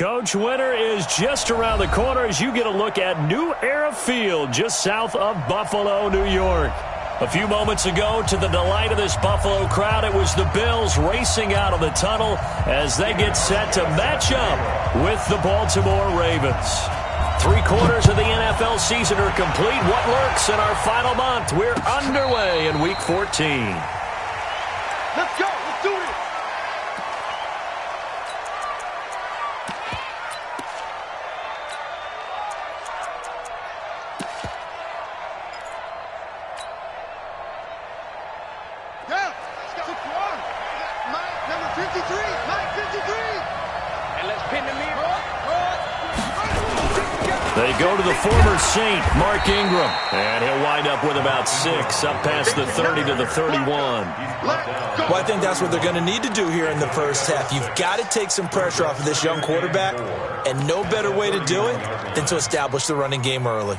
Coach, winter is just around the corner as you get a look at New Era Field just south of Buffalo, New York. A few moments ago, to the delight of this Buffalo crowd, it was the Bills racing out of the tunnel as they get set to match up with the Baltimore Ravens. 3/4 of the NFL season are complete. What lurks in our final month? We're underway in Week 14. Let's go. Let's do it. They go to the former Saint, Mark Ingram, and he'll wind up with about 6, up past the 30 to the 31. Well, I think that's what they're going to need to do here in the first half. You've got to take some pressure off of this young quarterback, and no better way to do it than to establish the running game early.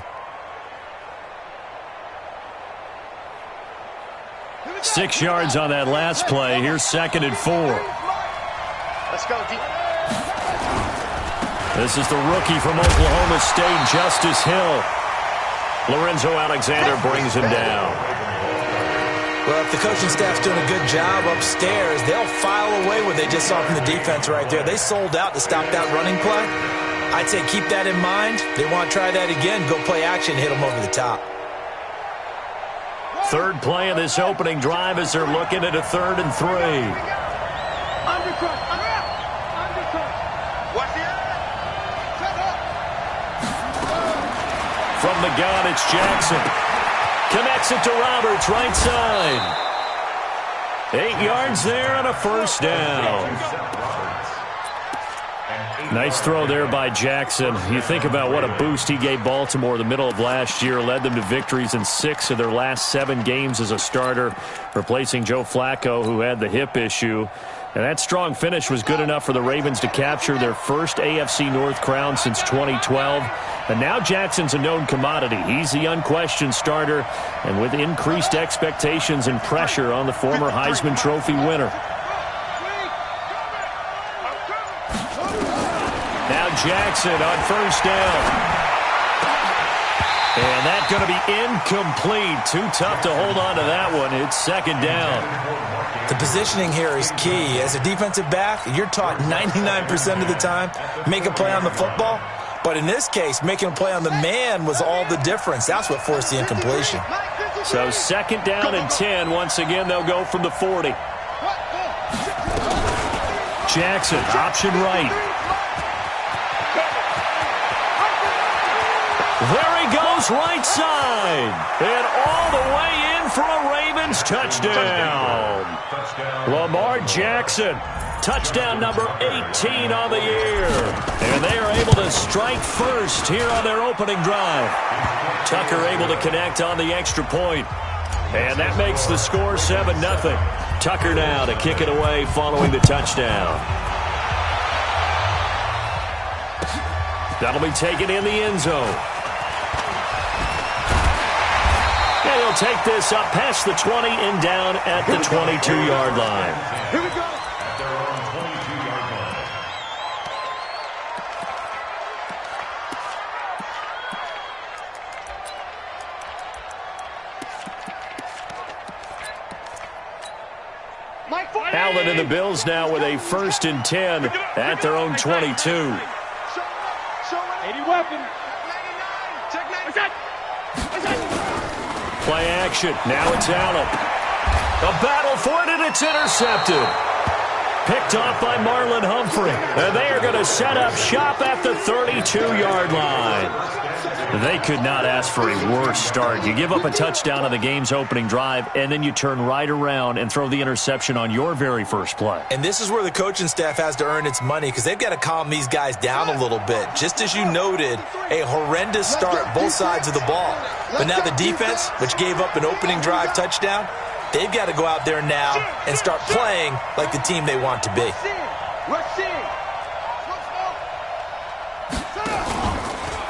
6 yards on that last play. Here's 2nd and 4. Let's go, D. This is the rookie from Oklahoma State, Justice Hill. Lorenzo Alexander brings him down. Well, if the coaching staff's doing a good job upstairs, they'll file away what they just saw from the defense right there. They sold out to stop that running play. I'd say keep that in mind. They want to try that again. Go play action, hit them over the top. 3rd play of this opening drive as they're looking at a 3rd and 3. Undercut. Watch the From the gun, it's Jackson. Connects it to Roberts, right side. 8 yards there and a first down. Nice throw there by Jackson. You think about what a boost he gave Baltimore the middle of last year, led them to victories in 6 of their last 7 games as a starter, replacing Joe Flacco, who had the hip issue. And that strong finish was good enough for the Ravens to capture their first AFC North crown since 2012. And now Jackson's a known commodity. He's the unquestioned starter, and with increased expectations and pressure on the former Heisman Trophy winner. Now Jackson on first down. And that's going to be incomplete. Too tough to hold on to that one. It's 2nd down. The positioning here is key. As a defensive back, you're taught 99% of the time, make a play on the football. But in this case, making a play on the man was all the difference. That's what forced the incompletion. So 2nd down and 10. Once again, they'll go from the 40. Jackson, option right. There he goes, right side. And all the way in for a Ravens touchdown. Lamar Jackson, touchdown number 18 on the year. And they are able to strike first here on their opening drive. Tucker able to connect on the extra point. And that makes the score 7-0. Tucker now to kick it away following the touchdown. That'll be taken in the end zone. And he'll take this up past the 20 and down at the 22-yard line. Here we go. At their own 22-yard line. Allen and the Bills now with a 1st and 10 at their own 22. 80 weapon. Play action. Now it's Allen. A battle for it, and it's intercepted. Picked off by Marlon Humphrey. And they are going to set up shop at the 32-yard line. They could not ask for a worse start. You give up a touchdown on the game's opening drive, and then you turn right around and throw the interception on your very first play. And this is where the coaching staff has to earn its money because they've got to calm these guys down a little bit. Just as you noted, a horrendous start both sides of the ball. But now the defense, which gave up an opening drive touchdown, they've got to go out there now and start playing like the team they want to be.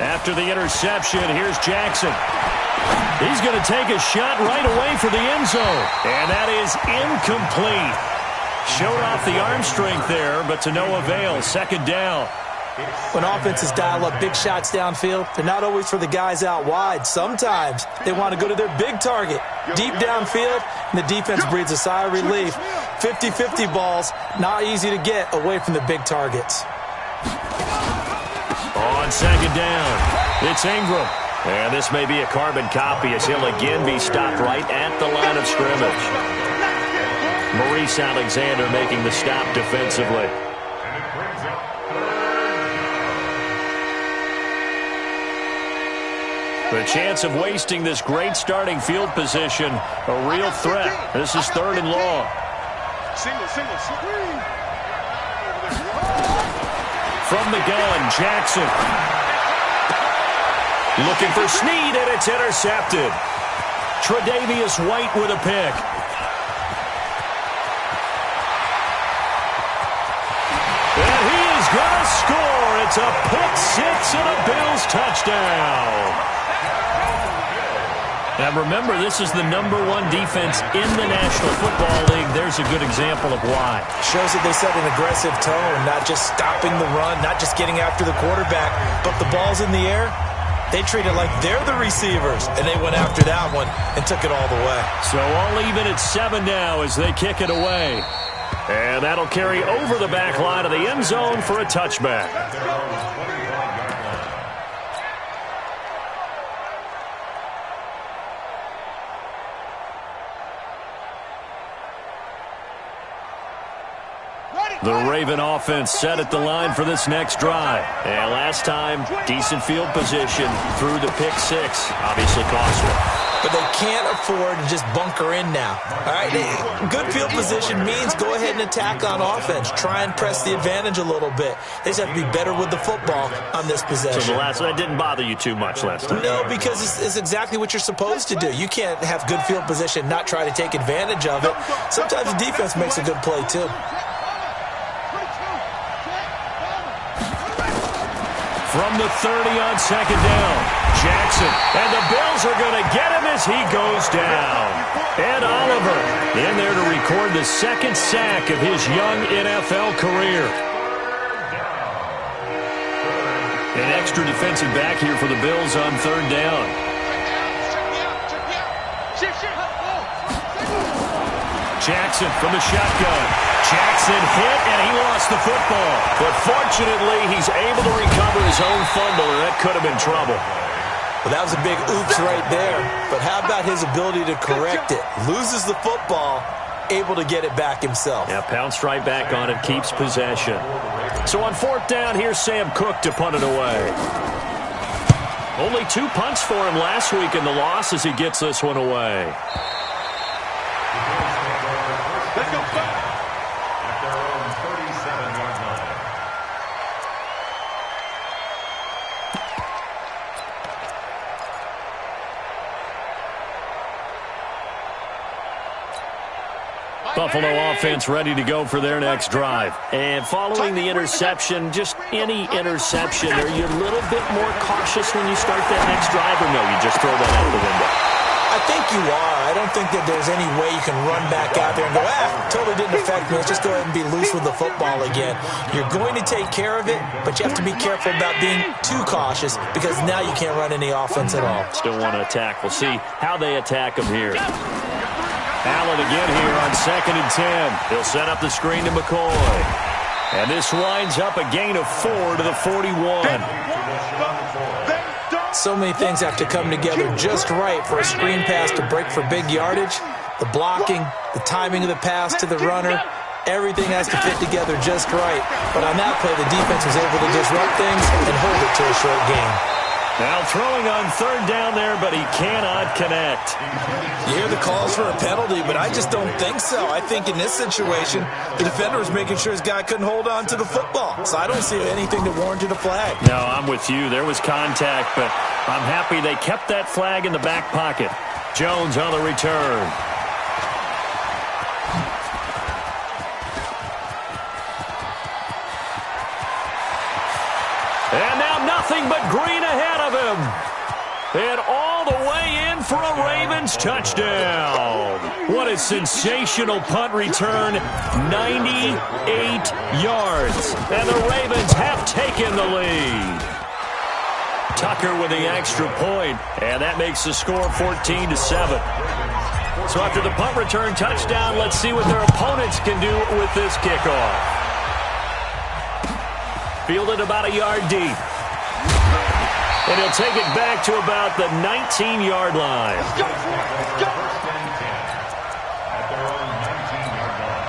After the interception, here's Jackson. He's going to take a shot right away for the end zone. And that is incomplete. Showed off the arm strength there, but to no avail. 2nd down. When offenses dial up big shots downfield, they're not always for the guys out wide. Sometimes they want to go to their big target, deep downfield, and the defense breathes a sigh of relief. 50-50 balls, not easy to get away from the big targets. On second down, it's Ingram. And this may be a carbon copy as he'll again be stopped right at the line of scrimmage. Maurice Alexander making the stop defensively. The chance of wasting this great starting field position, a real threat. This is 3rd and long. From the gun, Jackson. Looking for Snead, and it's intercepted. Tre'Davious White with a pick. And he is going to score. It's a pick six and a Bills touchdown. Now remember, this is the #1 defense in the National Football League. There's a good example of why. Shows that they set an aggressive tone, not just stopping the run, not just getting after the quarterback, but the ball's in the air. They treat it like they're the receivers, and they went after that one and took it all the way. So all even at 7 now as they kick it away. And that'll carry over the back line of the end zone for a touchback. The Raven offense set at the line for this next drive. And last time, decent field position through the pick six. Obviously costly. But they can't afford to just bunker in now. All right, good field position means go ahead and attack on offense. Try and press the advantage a little bit. They just have to be better with the football on this possession. So that didn't bother you too much last time? No, because it's exactly what you're supposed to do. You can't have good field position, not try to take advantage of it. Sometimes the defense makes a good play, too. From the 30 on second down, Jackson. And the Bills are going to get him as he goes down. Ed Oliver in there to record the second sack of his young NFL career. An extra defensive back here for the Bills on 3rd down. Jackson from the shotgun. Jackson hit, and he lost the football. But fortunately, he's able to recover his own fumble, and that could have been trouble. Well, that was a big oops right there. But how about his ability to correct it? Loses the football, able to get it back himself. Yeah, pounced right back on it, keeps possession. So on 4th down, here's Sam Cook to punt it away. Only 2 punts for him last week in the loss as he gets this one away. Let's go. At their own 37-yard line. Buffalo offense ready to go for their next drive. And following the interception, just any interception, are you a little bit more cautious when you start that next drive, or no, you just throw that out the window? I think you are. I don't think that there's any way you can run back out there and go, totally didn't affect me. Let's just go ahead and be loose with the football again. You're going to take care of it, but you have to be careful about being too cautious because now you can't run any offense at all. Still want to attack. We'll see how they attack him here. Allen again here on 2nd and 10. He'll set up the screen to McCoy. And this winds up a gain of 4 to the 41. So many things have to come together just right for a screen pass to break for big yardage. The blocking, the timing of the pass to the runner, everything has to fit together just right. But on that play, the defense was able to disrupt things and hold it to a short gain. Now throwing on 3rd down there, but he cannot connect. You hear the calls for a penalty, but I just don't think so. I think in this situation, the defender was making sure his guy couldn't hold on to the football. So I don't see anything that warranted a flag. No, I'm with you. There was contact, but I'm happy they kept that flag in the back pocket. Jones on the return. And now nothing but green ahead of him. And all the way in for a Ravens touchdown. What a sensational punt return. 98 yards. And the Ravens have taken the lead. Tucker with the extra point, and that makes the score 14-7. So after the punt return touchdown, let's see what their opponents can do with this kickoff. Fielded about a yard deep. And he'll take it back to about the 19-yard line. Let's go. Let's go. At their own 19-yard line.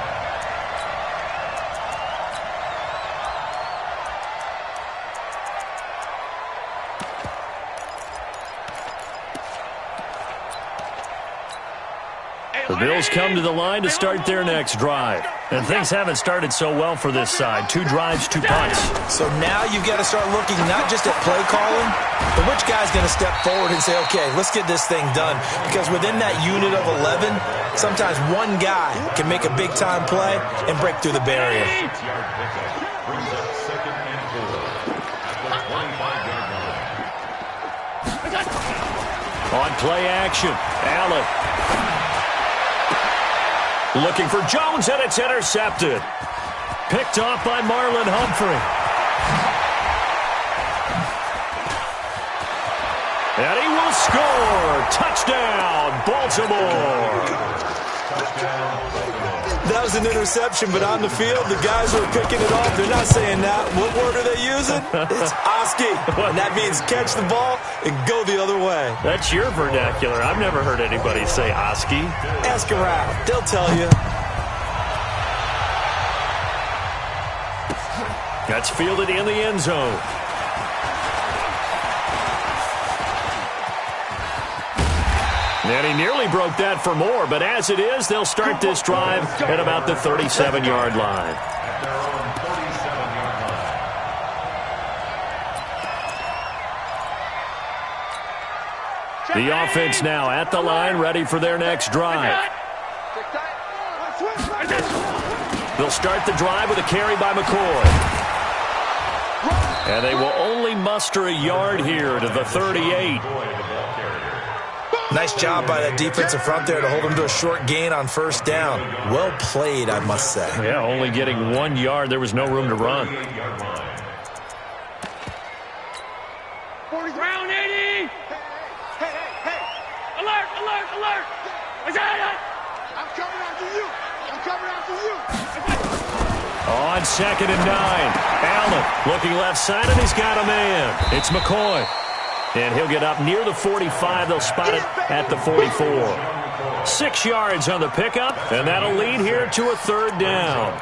The Bills come to the line to start their next drive. And things haven't started so well for this side. 2 drives, 2 punts. So now you've got to start looking not just at play calling, but which guy's going to step forward and say, okay, let's get this thing done. Because within that unit of 11, sometimes one guy can make a big-time play and break through the barrier. Yard pickup brings up 2nd and 4 at the 25-yard line. On play action, Allen. Looking for Jones, and it's intercepted. Picked off by Marlon Humphrey. And he will score. Touchdown, Baltimore. That was an interception, but on the field, the guys who are picking it off, they're not saying that. What word are they using? It's Oski. And that means catch the ball and go the other way. That's your vernacular. I've never heard anybody say Oski. Ask around. They'll tell you. That's fielded in the end zone. And he nearly broke that for more, but as it is, they'll start this drive at about the 37-yard line. At their own 37-yard line. The offense now at the line, ready for their next drive. They'll start the drive with a carry by McCoy. And they will only muster a yard here to the 38. Nice job by that defensive front there to hold him to a short gain on first down. Well played, I must say. Yeah, only getting 1 yard. There was no room to run. Round 80. Hey. Alert. I'm coming after you. On 2nd and 9. Allen looking left side, and he's got a man. It's McCoy. And he'll get up near the 45. They'll spot it at the 44. 6 yards on the pickup, and that'll lead here to a 3rd down.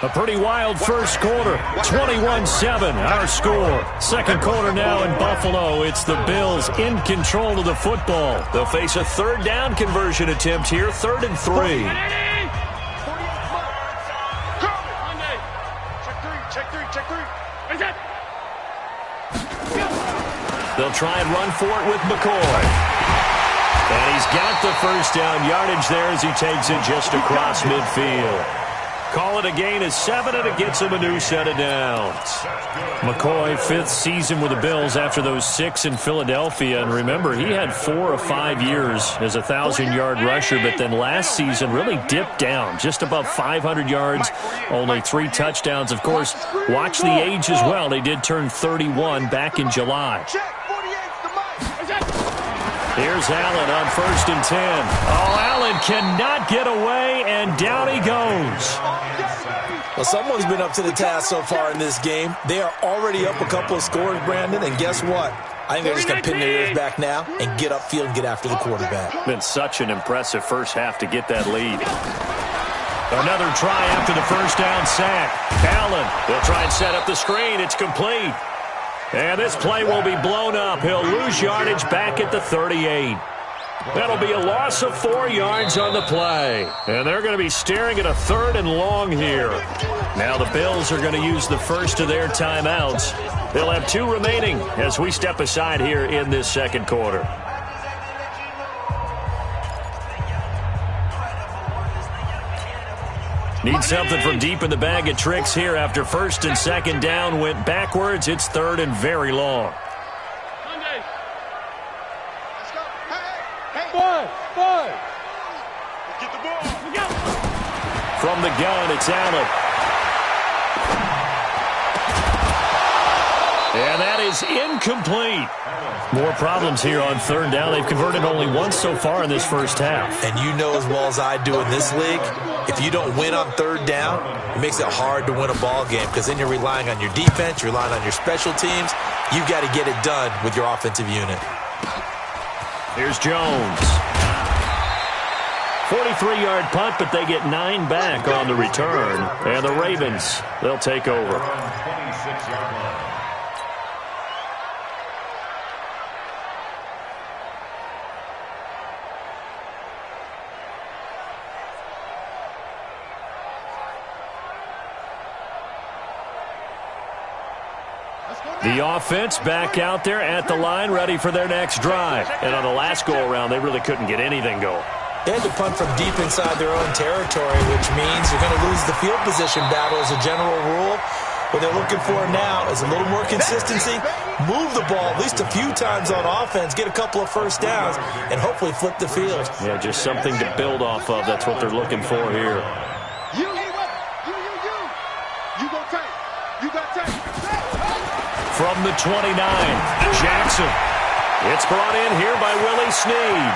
A pretty wild first quarter. 21-7, our score. Second quarter now in Buffalo. It's the Bills in control of the football. They'll face a 3rd down conversion attempt here. 3rd and 3. Check three. They'll try and run for it with McCoy. And he's got the first down yardage there as he takes it just across midfield. Call it a gain of 7, and it gets him a new set of downs. McCoy, 5th season with the Bills after those 6 in Philadelphia. And remember, he had 4 or 5 years as a 1,000-yard rusher, but then last season really dipped down, just above 500 yards, only 3 touchdowns. Of course, watch the age as well. They did turn 31 back in July. Here's Allen on 1st and 10. Oh, Allen cannot get away, and down he goes. Well, someone's been up to the task so far in this game. They are already up a couple of scores, Brandon, and guess what? I think they're just going to pin their ears back now and get upfield and get after the quarterback. Been such an impressive first half to get that lead. Another try after the first down sack. Allen will try and set up the screen. It's complete. And this play will be blown up. He'll lose yardage back at the 38. That'll be a loss of 4 yards on the play. And they're going to be staring at a 3rd and long here. Now the Bills are going to use the first of their timeouts. They'll have 2 remaining as we step aside here in this second quarter. Need something from deep in the bag of tricks here after first and second down went backwards. It's third and very long. Monday. Let's go. Hey. Five. Get the ball. We go. From the gun, it's Allen. And that is incomplete. More problems here on third down. They've converted only once so far in this first half. And you know as well as I do in this league, if you don't win on third down, it makes it hard to win a ball game because then you're relying on your defense, you're relying on your special teams. You've got to get it done with your offensive unit. Here's Jones. 43-yard punt, but they get 9 back on the return. And the Ravens, they'll take over. 26-yard line. The offense back out there at the line, ready for their next drive. And on the last go-around, they really couldn't get anything going. They had to punt from deep inside their own territory, which means you're going to lose the field position battle as a general rule. What they're looking for now is a little more consistency, move the ball at least a few times on offense, get a couple of first downs, and hopefully flip the field. Yeah, just something to build off of. That's what they're looking for here. You go tight. You got tight. From the 29, Jackson. It's brought in here by Willie Snead.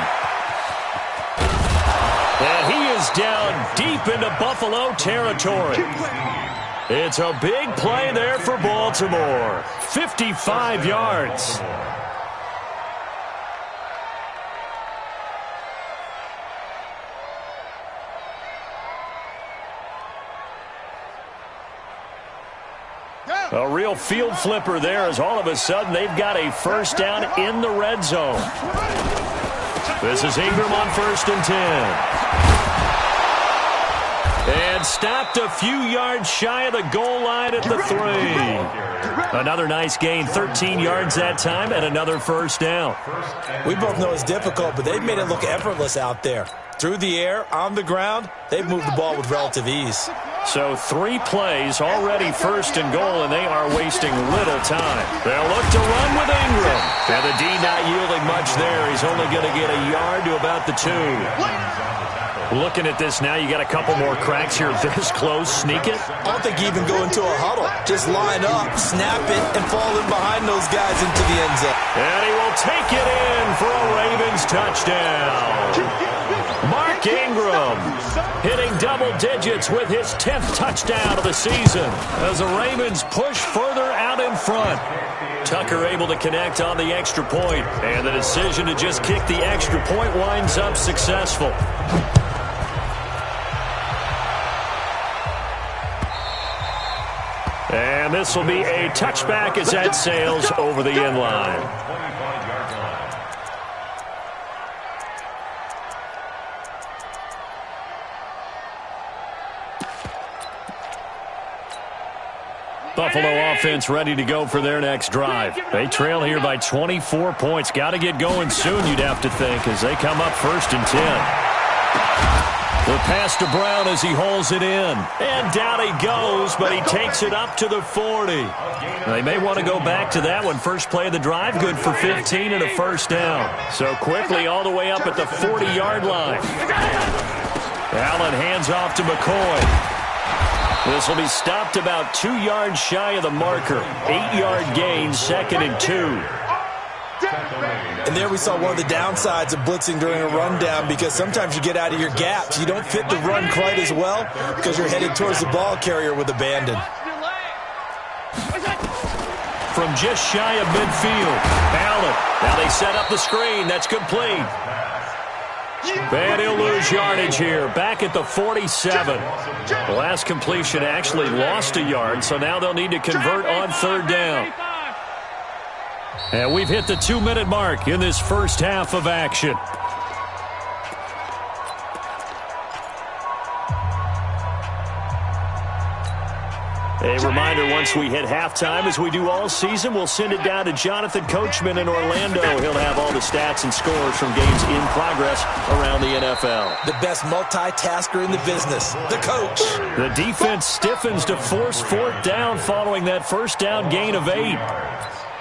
And he is down deep into Buffalo territory. It's a big play there for Baltimore. 55 yards. A real field flipper there as all of a sudden they've got a first down in the red zone. This is Ingram on 1st and 10. And stopped a few yards shy of the goal line at the 3. Another nice gain, 13 yards that time, and another first down. We both know it's difficult, but they've made it look effortless out there. Through the air, on the ground, they've moved the ball with relative ease. So 3 plays, already first and goal, and they are wasting little time. They'll look to run with Ingram. And the D not yielding much there. He's only going to get a yard to about the 2. Looking at this now, you got a couple more cracks here this close. Sneak it. I don't think you even go into a huddle. Just line up, snap it, and fall in behind those guys into the end zone. And he will take it in for a Ravens touchdown. Mark Ingram hitting double digits with his 10th touchdown of the season as the Ravens push further out in front. Tucker able to connect on the extra point, and the decision to just kick the extra point winds up successful. And this will be a touchback as that sails over the end line. Buffalo offense ready to go for their next drive. They trail here by 24 points. Got to get going soon, you'd have to think, as they come up 1st and 10. The pass to Brown as he holds it in. And down he goes, but he takes it up to the 40. They may want to go back to that one. First play of the drive, good for 15 and a first down. So quickly all the way up at the 40-yard line. Allen hands off to McCoy. This will be stopped about 2 yards shy of the marker. 8-yard gain, 2nd and 2. And there we saw one of the downsides of blitzing during a rundown, because sometimes you get out of your gaps. You don't fit the run quite as well because you're headed towards the ball carrier with abandon. From just shy of midfield, Allen. Now they set up the screen. That's complete. And he'll lose yardage here. Back at the 47. The last completion actually lost a yard, so now they'll need to convert on 3rd down. And we've hit the 2-minute mark in this first half of action. A reminder, once we hit halftime, as we do all season, we'll send it down to Jonathan Coachman in Orlando. He'll have all the stats and scores from games in progress around the NFL. The best multitasker in the business, the coach. The defense stiffens to force fourth down following that first down gain of 8.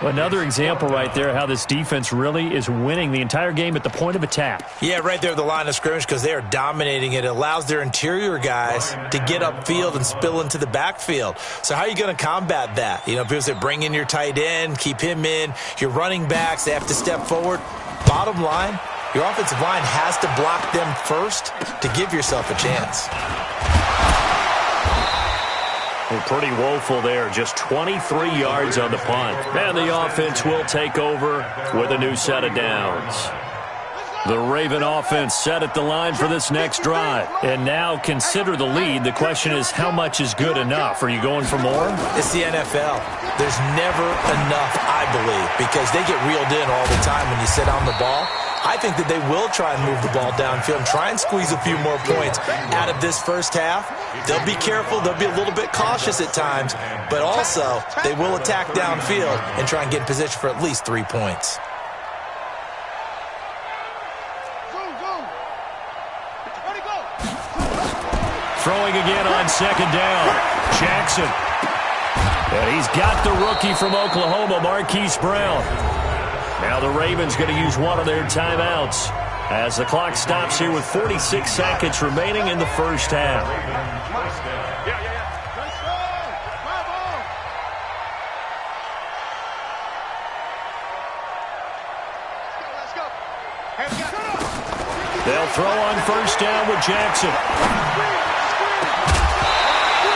Another example right there how this defense really is winning the entire game at the point of attack. Yeah, right there at the line of scrimmage because they are dominating it. It allows their interior guys to get upfield and spill into the backfield. So how are you going to combat that? You know, people say bring in your tight end, keep him in. Your running backs, they have to step forward. Bottom line, your offensive line has to block them first to give yourself a chance. Pretty woeful there. Just 23 yards on the punt. And the offense will take over with a new set of downs. The Raven offense set at the line for this next drive. And now consider the lead. The question is, how much is good enough? Are you going for more? It's the NFL. There's never enough, I believe, because they get reeled in all the time when you sit on the ball. I think that they will try and move the ball downfield and try and squeeze a few more points out of this first half. They'll be careful. They'll be a little bit cautious at times, but also they will attack downfield and try and get in position for at least 3 points. Throwing again on second down. Jackson. And he's got the rookie from Oklahoma, Marquise Brown. Now the Ravens going to use one of their timeouts as the clock stops here with 46 seconds remaining in the first half. They'll throw on first down with Jackson.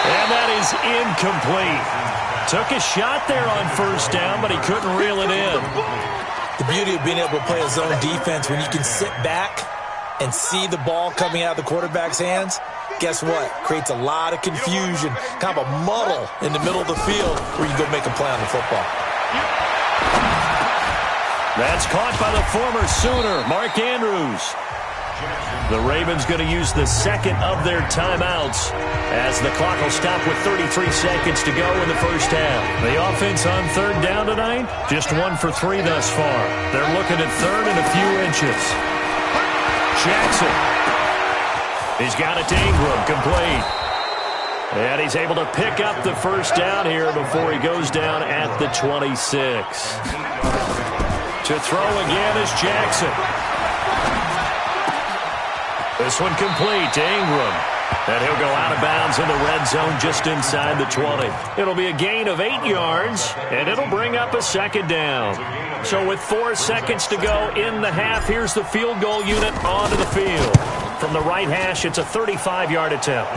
And that is incomplete. Took a shot there on first down, but he couldn't reel it in. The beauty of being able to play a zone defense when you can sit back and see the ball coming out of the quarterback's hands, guess what? Creates a lot of confusion, kind of a muddle in the middle of the field where you go make a play on the football. That's caught by the former Sooner, Mark Andrews. The Ravens going to use the second of their timeouts as the clock will stop with 33 seconds to go in the first half. The offense on third down tonight, just 1 for 3 thus far. They're looking at third and a few inches. Jackson. He's got it to Ingram, complete. And he's able to pick up the first down here before he goes down at the 26. To throw again is Jackson. This one complete to Ingram. And he'll go out of bounds in the red zone just inside the 20. It'll be a gain of 8 yards, and it'll bring up a second down. So with 4 seconds to go in the half, here's the field goal unit onto the field. From the right hash, it's a 35-yard attempt.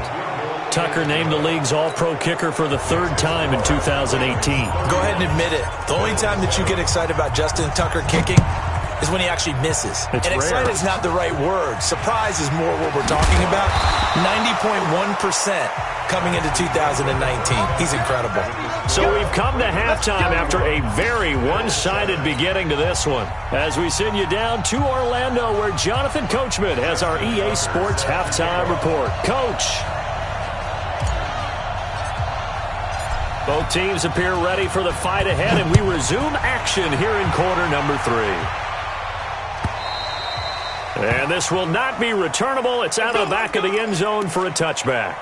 Tucker named the league's all-pro kicker for the 3rd time in 2018. Go ahead and admit it. The only time that you get excited about Justin Tucker kicking is when he actually misses. It's and rare. excited is not the right word. Surprise is more what we're talking about. 90.1% coming into 2019. He's incredible. So we've come to halftime after a very one-sided beginning to this one. As we send you down to Orlando, where Jonathan Coachman has our EA Sports halftime report. Coach. Both teams appear ready for the fight ahead, and we resume action here in quarter number 3. And this will not be returnable. It's out of the back of the end zone for a touchback.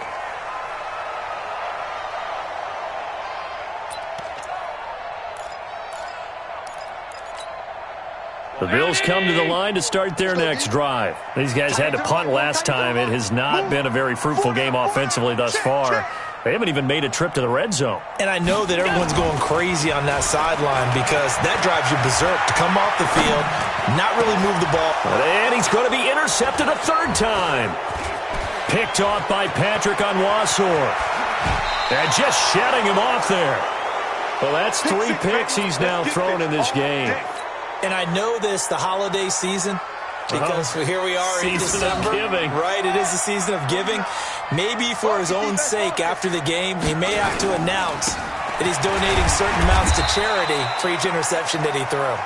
The Bills come to the line to start their next drive. These guys had to punt last time. It has not been a very fruitful game offensively thus far. They haven't even made a trip to the red zone. And I know that everyone's going crazy on that sideline because that drives you berserk to come off the field, not really move the ball. And he's going to be intercepted a 3rd time. Picked off by Patrick Onwuasor. And just shedding him off there. Well, that's 3 picks he's now thrown in this game. And I know this, the holiday season, because here we are in December. Season of giving. Right, it is the season of giving. Maybe for his own sake after the game, he may have to announce that he's donating certain amounts to charity for each interception that he threw.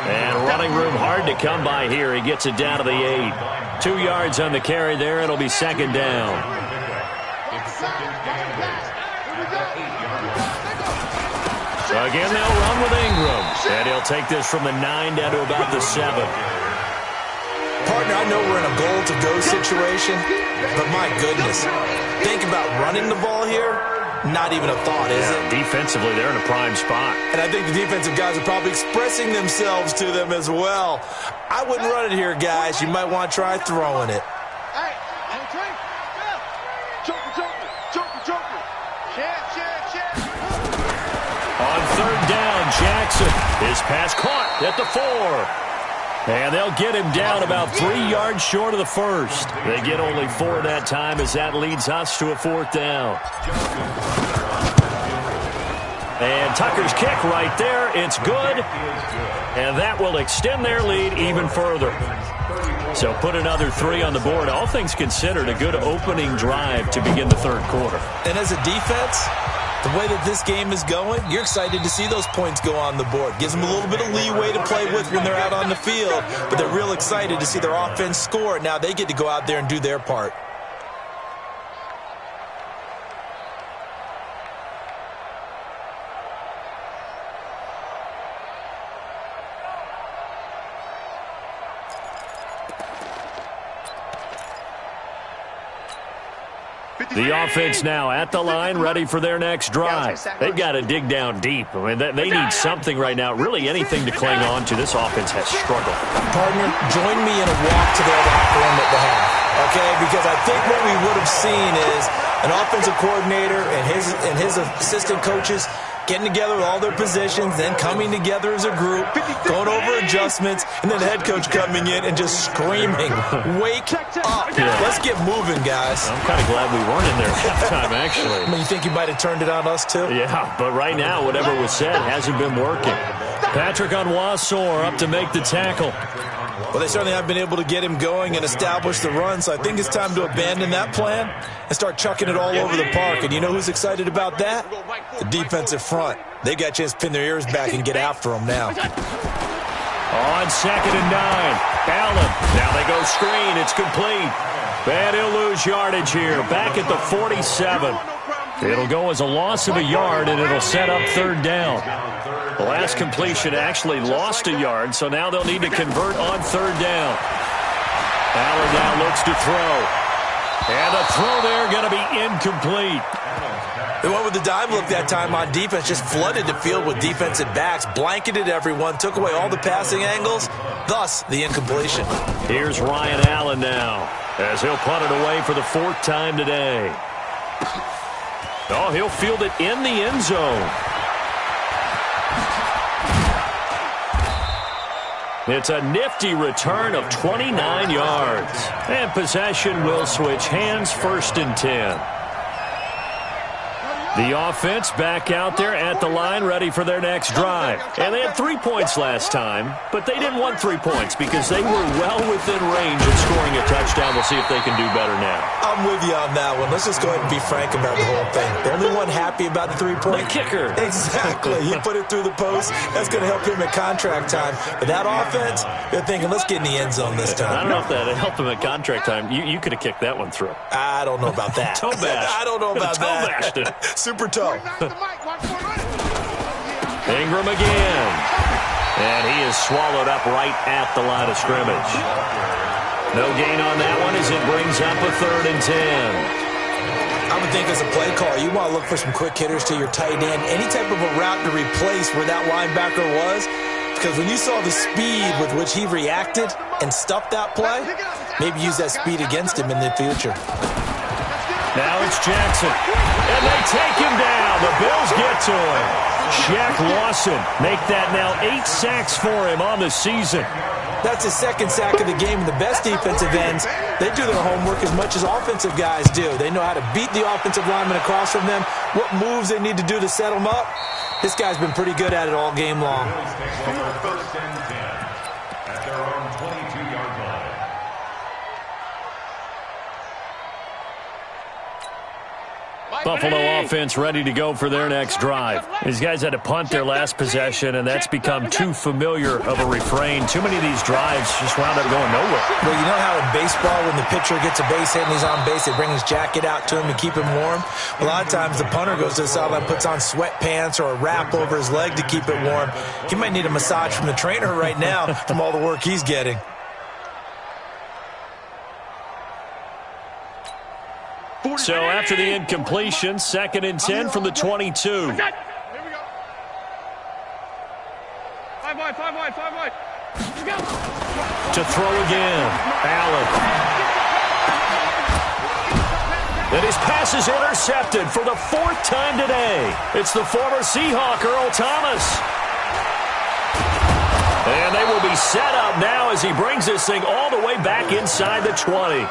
And running room hard to come by here. He gets it down to the 8. 2 yards on the carry there. It'll be second down. Again, they'll run with Ingram. And he'll take this from the 9 down to about the 7. Partner, I know we're in a goal-to-go situation, but my goodness, think about running the ball here. Not even a thought, is it? Defensively, they're in a prime spot. And I think the defensive guys are probably expressing themselves to them as well. I wouldn't run it here, guys. You might want to try throwing it. Hey, on three. Joker. On 3rd down, Jackson. His pass caught at the 4. And they'll get him down about 3 yards short of the first. They get only 4 that time as that leads us to a 4th down. And Tucker's kick right there. It's good. And that will extend their lead even further. So put another 3 on the board. All things considered, a good opening drive to begin the 3rd quarter. And as a defense, the way that this game is going, you're excited to see those points go on the board. Gives them a little bit of leeway to play with when they're out on the field, but they're real excited to see their offense score. Now they get to go out there and do their part. The offense now at the line, ready for their next drive. They've got to dig down deep. I mean, they need something right now, really anything to cling on to. This offense has struggled. Partner, join me in a walk to their locker room at the half, okay? Because I think what we would have seen is an offensive coordinator and his assistant coaches getting together with all their positions, then coming together as a group, going over adjustments, and then the head coach coming in and just screaming, wake up. Yeah. Let's get moving, guys. I'm kind of glad we weren't in there at halftime, actually. I mean, you think you might have turned it on us, too? Yeah, but right now, whatever was said hasn't been working. Patrick Onwuasor up to make the tackle. Well, they certainly have been able to get him going and establish the run, so I think it's time to abandon that plan and start chucking it all over the park. And you know who's excited about that? The defensive front. They got a chance to pin their ears back and get after him now. On 2nd and 9, Allen. Now they go screen. It's complete. And he'll lose yardage here. Back at the 47. It'll go as a loss of a yard, and it'll set up 3rd down. The last completion actually lost a yard, so now they'll need to convert on 3rd down. Allen now looks to throw. And the throw there going to be incomplete. They went with the dive look that time on defense, just flooded the field with defensive backs, blanketed everyone, took away all the passing angles, thus the incompletion. Here's Ryan Allen now, as he'll punt it away for the 4th time today. Oh, he'll field it in the end zone. It's a nifty return of 29 yards. And possession will switch hands, 1st and 10. The offense back out there at the line, ready for their next drive. And they had 3 points last time, but they didn't want 3 points because they were well within range of scoring a touchdown. We'll see if they can do better now. I'm with you on that one. Let's just go ahead and be frank about the whole thing. The only one happy about the 3-point. The kicker. Exactly. He put it through the post. That's going to help him at contract time. But that offense, they're thinking, let's get in the end zone this time. I don't know if that helped him at contract time. You could have kicked that one through. I don't know about that. Toe bash. I don't know about Toe that. bashed it. Super toe. Ingram again. And he is swallowed up right at the line of scrimmage. No gain on that one as it brings up a 3rd and 10. I would think as a play call, you want to look for some quick hitters to your tight end. Any type of a route to replace where that linebacker was. Because when you saw the speed with which he reacted and stuffed that play, maybe use that speed against him in the future. Now it's Jackson. And they take him down. The Bills get to him. Shaq Lawson make that now 8 sacks for him on the season. That's his 2nd sack of the game. And the best defensive ends, they do their homework as much as offensive guys do. They know how to beat the offensive lineman across from them, what moves they need to do to set them up. This guy's been pretty good at it all game long. Buffalo offense ready to go for their next drive. These guys had to punt their last possession, and that's become too familiar of a refrain. Too many of these drives just wound up going nowhere. Well, you know how in baseball, when the pitcher gets a base hit and he's on base, they bring his jacket out to him to keep him warm? A lot of times the punter goes to the sideline, puts on sweatpants or a wrap over his leg to keep it warm. He might need a massage from the trainer right now from all the work he's getting. So after the incompletion, 2nd and 10 from the 22. Here we go. 5 wide, 5 wide, 5 wide. Here we go. To throw again, Allen. And his pass is intercepted for the 4th time today. It's the former Seahawk, Earl Thomas. And they will be set up now as he brings this thing all the way back inside the 20.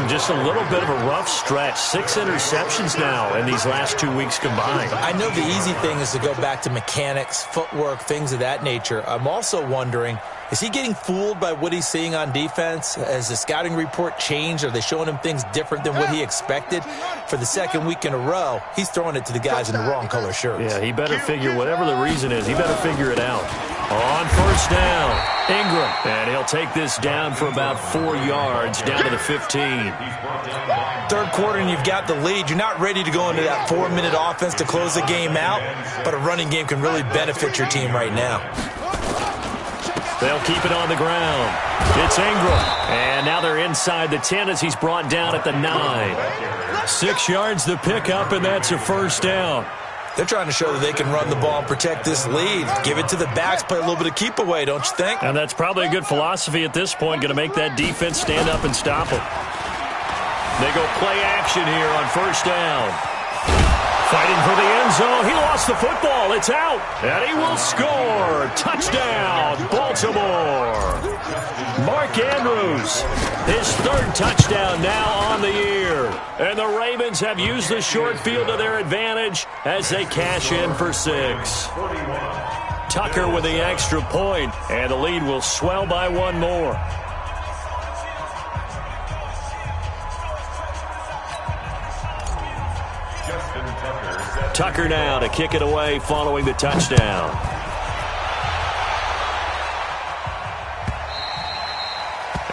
Just a little bit of a rough stretch. 6 interceptions now in these last 2 weeks combined. I know the easy thing is to go back to mechanics, footwork, things of that nature. I'm also wondering, is he getting fooled by what he's seeing on defense? Has the scouting report changed? Are they showing him things different than what he expected? For the 2nd week in a row, he's throwing it to the guys in the wrong color shirts. Yeah, he better figure, whatever the reason is, he better figure it out. On 1st down, Ingram. And he'll take this down for about 4 yards, down to the 15. 3rd quarter and you've got the lead. You're not ready to go into that 4-minute offense to close the game out, but a running game can really benefit your team right now. They'll keep it on the ground. It's Ingram. And now they're inside the 10 as he's brought down at the 9. 6 yards the pickup, and that's a 1st down. They're trying to show that they can run the ball and protect this lead. Give it to the backs, play a little bit of keep away, don't you think? And that's probably a good philosophy at this point, going to make that defense stand up and stop them. They go play action here on 1st down. Fighting for the end zone. He lost the football. It's out. And he will score. Touchdown, Baltimore. Mark Andrews, his 3rd touchdown now on the year. And the Ravens have used the short field to their advantage as they cash in for 6. Tucker with the extra point, and the lead will swell by 1 more. Tucker now to kick it away following the touchdown.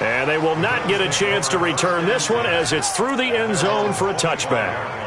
And they will not get a chance to return this one as it's through the end zone for a touchback.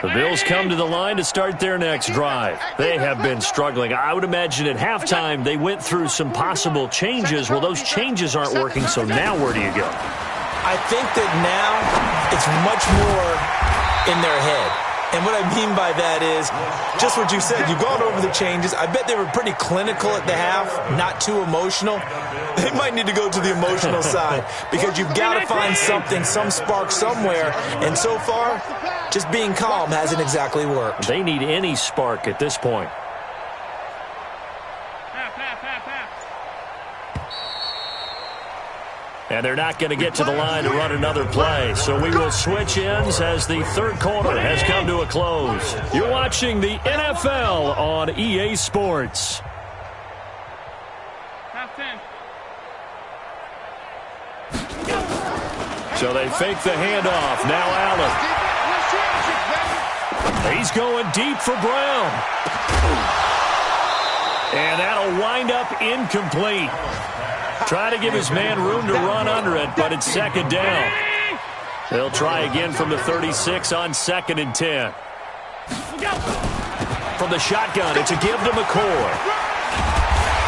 The Bills come to the line to start their next drive. They have been struggling. I would imagine at halftime they went through some possible changes. Well, those changes aren't working, so now where do you go? I think that now it's much more in their head. And what I mean by that is just what you said. You've gone over the changes. I bet they were pretty clinical at the half, not too emotional. They might need to go to the emotional side because you've got to find something, some spark somewhere. And so far, just being calm hasn't exactly worked. They need any spark at this point. And they're not going to get to the line to run another play. So we will switch ends as the 3rd quarter has come to a close. You're watching the NFL on EA Sports. Half 10. So they fake the handoff. Now Allen. He's going deep for Brown. And that'll wind up incomplete. Try to give his man room to run under it, but it's 2nd down. They'll try again from the 36 on 2nd and 10. From the shotgun, it's a give to McCoy.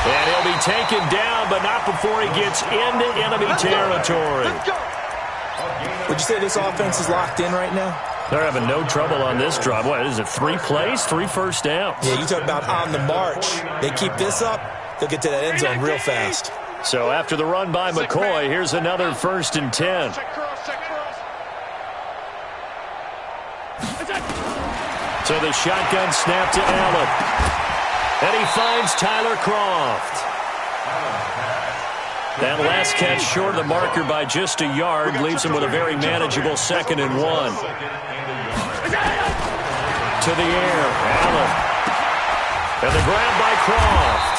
And he'll be taken down, but not before he gets into enemy territory. Would you say this offense is locked in right now? They're having no trouble on this drive. What is it, 3 plays, 3 first downs? Yeah, you talk about on the march. They keep this up, they'll get to that end zone real fast. So after the run by McCoy, here's another 1st and 10. So the shotgun snap to Allen. And he finds Tyler Kroft. That last catch short of the marker by just a yard leaves him with a very manageable 2nd and 1. To the air, Allen. And the grab by Kroft.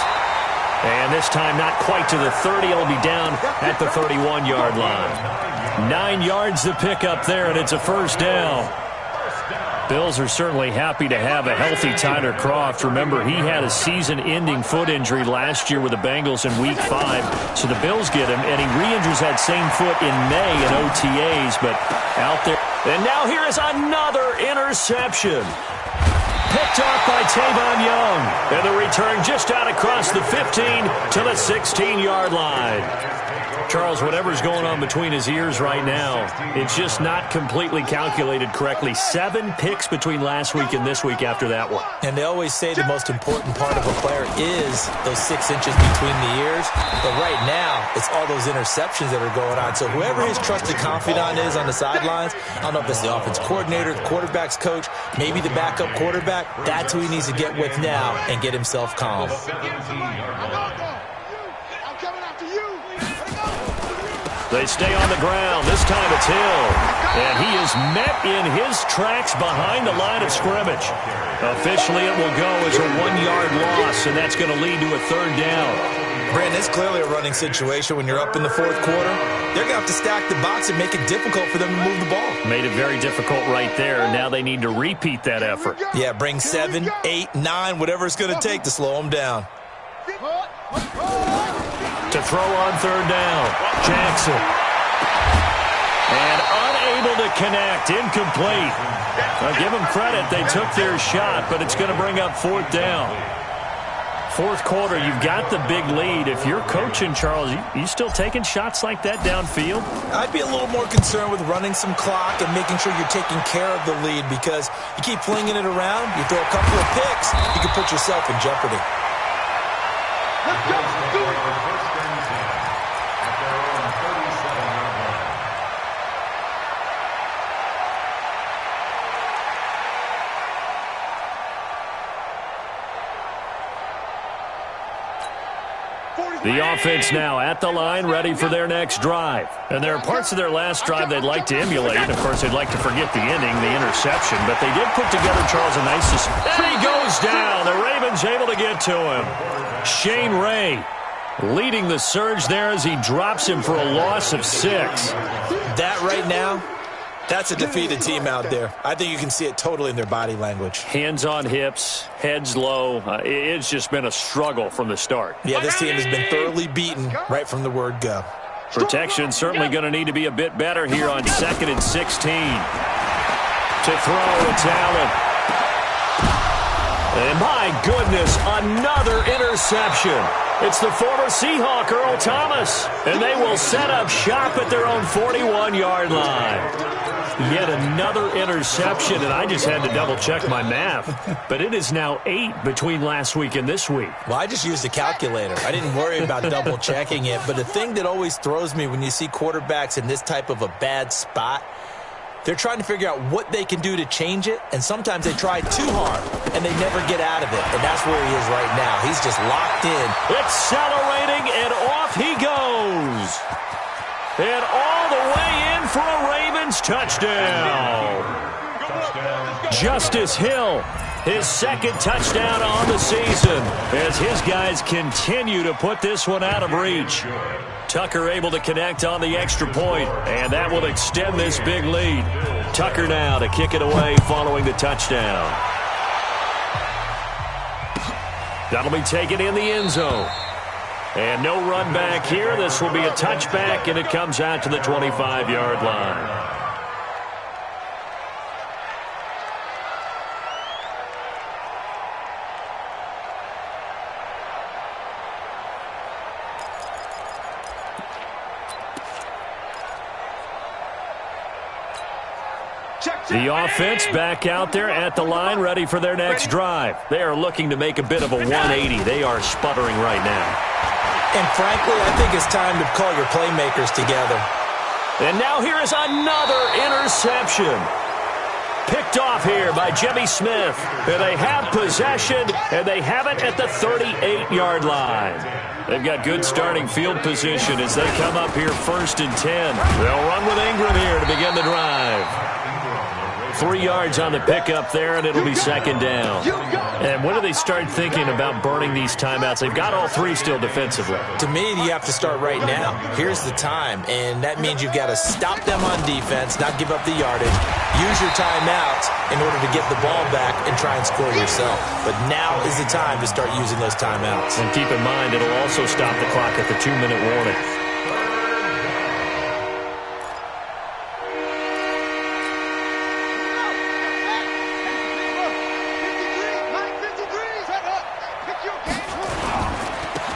And this time not quite to the 30. It'll be down at the 31-yard line. 9 yards to pick up there, and it's a 1st down. Bills are certainly happy to have a healthy Tyler Kroft. Remember, he had a season-ending foot injury last year with the Bengals in Week 5. So the Bills get him, and he re-injures that same foot in May in OTAs, but out there. And now here is another interception. Picked off by Tavon Young. And the return just out across the 15 to the 16-yard line. Charles, whatever's going on between his ears right now, it's just not completely calculated correctly. 7 picks between last week and this week after that one. And they always say the most important part of a player is those 6 inches between the ears. But right now, it's all those interceptions that are going on. So whoever his trusted confidant is on the sidelines, I don't know if it's the offense coordinator, the quarterback's coach, maybe the backup quarterback, that's who he needs to get with now and get himself calm. They stay on the ground. This time it's Hill. And he is met in his tracks behind the line of scrimmage. Officially, it will go as a 1-yard loss, and that's going to lead to a 3rd down. Brandon, it's clearly a running situation when you're up in the 4th quarter. They're going to have to stack the box and make it difficult for them to move the ball. Made it very difficult right there. Now they need to repeat that effort. Yeah, bring 7, 8, 9, whatever it's going to take to slow them down. To throw on 3rd down, Jackson. And unable to connect, incomplete. I'll give them credit, they took their shot, but it's going to bring up 4th down. 4th quarter, you've got the big lead. If you're coaching, Charles, you still taking shots like that downfield? I'd be a little more concerned with running some clock and making sure you're taking care of the lead, because you keep flinging it around, you throw a couple of picks, you can put yourself in jeopardy. Let's go. Do it. The offense now at the line, ready for their next drive. And there are parts of their last drive they'd like to emulate. Of course, they'd like to forget the ending, the interception. But they did put together, Charles, a nice... And he goes down. The Ravens able to get to him. Shane Ray leading the surge there as he drops him for a loss of 6. That right now, that's a defeated team out there. I think you can see it totally in their body language. Hands on hips, heads low. It's just been a struggle from the start. Yeah, this team has been thoroughly beaten right from the word go. Protection certainly going to need to be a bit better here on 2nd and 16. To throw, it's Allen. And my goodness, another interception. It's the former Seahawk, Earl Thomas. And they will set up shop at their own 41-yard line. Yet another interception, and I just had to double-check my math. But it is now 8 between last week and this week. Well, I just used a calculator. I didn't worry about double-checking it. But the thing that always throws me when you see quarterbacks in this type of a bad spot, they're trying to figure out what they can do to change it, and sometimes they try too hard, and they never get out of it. And that's where he is right now. He's just locked in. Accelerating, and off he goes. And all the way in for a Ravens touchdown. Justice Hill, his 2nd touchdown on the season, as his guys continue to put this one out of reach. Tucker able to connect on the extra point, and that will extend this big lead. Tucker now to kick it away following the touchdown. That'll be taken in the end zone. And no run back here. This will be a touchback, and it comes out to the 25-yard line. Check. The offense back out there at the line, ready for their next drive. They are looking to make a bit of a 180. They are sputtering right now. And frankly, I think it's time to call your playmakers together. And now here is another interception. Picked off here by Jimmy Smith. And they have possession, and they have it at the 38-yard line. They've got good starting field position as they come up here 1st and 10. They'll run with Ingram here to begin the drive. 3 yards on the pickup there, and it'll be 2nd down. And when do they start thinking about burning these timeouts? They've got all 3 still defensively. To me, you have to start right now. Here's the time, and that means you've got to stop them on defense, not give up the yardage, use your timeouts in order to get the ball back and try and score yourself. But now is the time to start using those timeouts. And keep in mind, it'll also stop the clock at the 2-minute warning.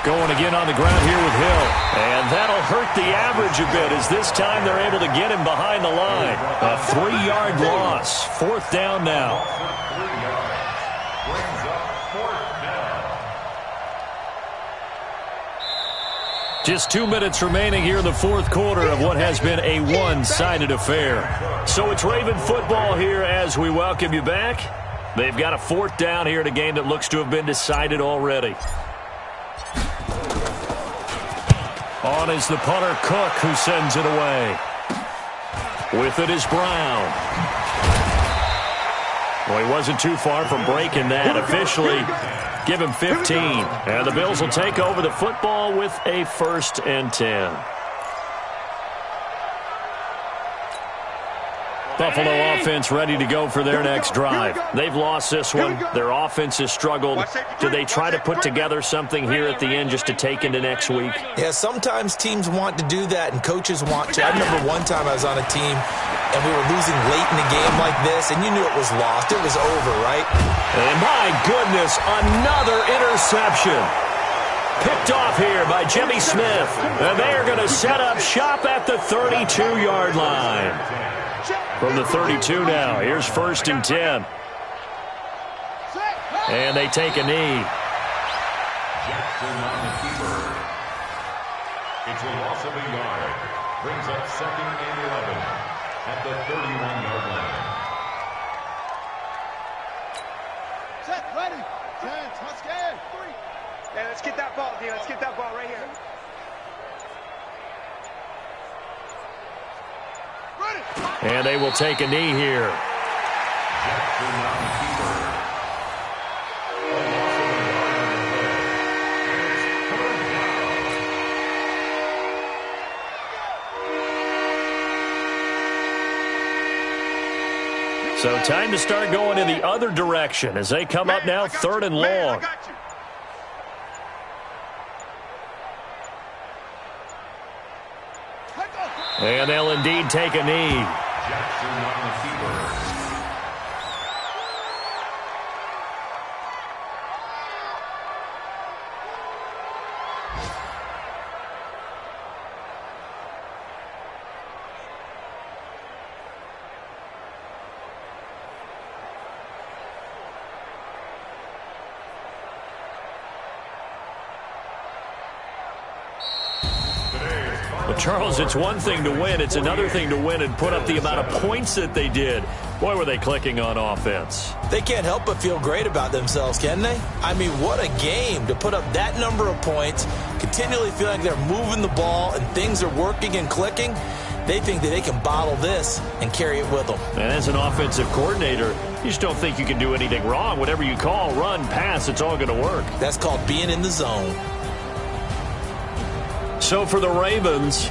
Going again on the ground here with Hill. And that'll hurt the average a bit as this time they're able to get him behind the line. A 3-yard loss. 4th down now. Just 2 minutes remaining here in the 4th quarter of what has been a one-sided affair. So it's Raven football here as we welcome you back. They've got a 4th down here in a game that looks to have been decided already. On is the punter, Cook, who sends it away. With it is Brown. Well, he wasn't too far from breaking that. Officially, give him 15. And the Bills will take over the football with a 1st and 10. Buffalo offense ready to go for their next drive. They've lost this one. Their offense has struggled. Do they try to put together something here at the end just to take into next week? Yeah, sometimes teams want to do that and coaches want to. I remember one time I was on a team and we were losing late in a game like this, and you knew it was lost. It was over, right? And my goodness, another interception. Picked off here by Jimmy Smith. And they are going to set up shop at the 32-yard line. From the 32 now, here's 1st and 10. And they take a knee. Jackson on the keeper. It's a loss of a yard. Brings up 2nd and 11 at the 31-yard line. Set, ready. 10, let's get 3. Yeah, let's get that ball, D. Let's get that ball right here. And they will take a knee here. Jackson on the keeper. A loss of a yard on the play. It's 3rd down. So time to start going in the other direction as they come up now 3rd and long. And they'll indeed take a knee. Jackson on the keeper. Well, Charles, it's one thing to win. It's another thing to win and put up the amount of points that they did. Boy, were they clicking on offense. They can't help but feel great about themselves, can they? I mean, what a game to put up that number of points, continually feel like they're moving the ball and things are working and clicking. They think that they can bottle this and carry it with them. And as an offensive coordinator, you just don't think you can do anything wrong. Whatever you call, run, pass, it's all going to work. That's called being in the zone. So for the Ravens,